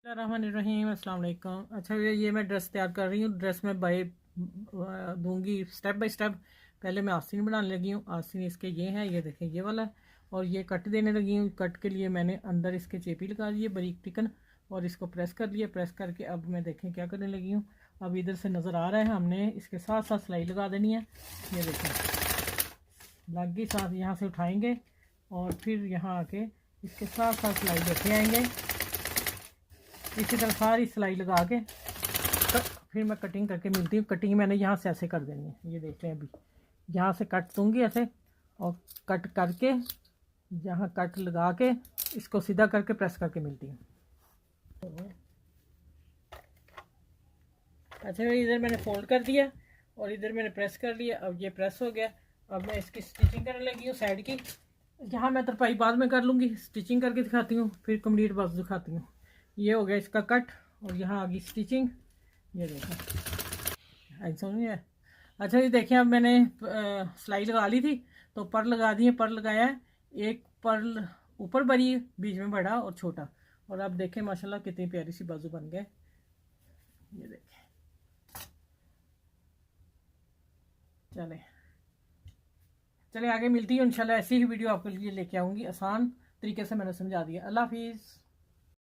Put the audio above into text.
रहीम अस्सलाम वालेकुम। अच्छा ये मैं ड्रेस तैयार कर रही हूँ। ड्रेस में बाय दूंगी स्टेप बाय स्टेप। पहले मैं आस्तीन बनाने लगी हूँ। आस्तीन इसके ये हैं, ये देखें ये वाला। और ये कट देने लगी हूँ। कट के लिए मैंने अंदर इसके चेपी लगा दी है बारीक टिकन, और इसको प्रेस कर लिया। प्रेस करके अब मैं देखें क्या करने लगी हूँ। अब इधर से नज़र आ रहा है, हमने इसके साथ साथ सिलाई लगा देनी है। ये देखें लग गई, साथ यहाँ से उठाएंगे और फिर यहाँ आके इसके साथ साथ सिलाई लेके आएंगे। इसी तरह सारी सिलाई लगा के फिर मैं कटिंग करके मिलती हूँ। कटिंग मैंने यहाँ से ऐसे कर देनी है, ये देख लें। अभी यहाँ से कट दूँगी ऐसे, और कट करके यहाँ कट लगा के इसको सीधा करके प्रेस करके मिलती हूँ। अच्छा इधर मैंने फोल्ड कर दिया और इधर मैंने प्रेस कर लिया। अब ये प्रेस हो गया। अब मैं इसकी स्टिचिंग करने लगी हूँ साइड की। यहाँ मैं तरपाई बाद में कर लूँगी, स्टिचिंग करके दिखाती हूँ, फिर कंप्लीट बस दिखाती हूँ। ये हो गया इसका कट और यहाँ आ गई स्टिचिंग। ये देखो ऐसा समझ है। अच्छा ये देखिए, अब मैंने सिलाई लगा ली थी तो पर लगा दिए। पर लगाया है, एक पर ऊपर बड़ी, बीच में बड़ा और छोटा। और अब देखें माशाल्लाह कितनी प्यारी सी बाजू बन गए। ये देखें, चले चले आगे मिलती हूँ इंशाल्लाह। ऐसी ही वीडियो आपके लिए लेके आऊँगी। आसान तरीके से मैंने समझा दिया। अल्लाह हाफिज़।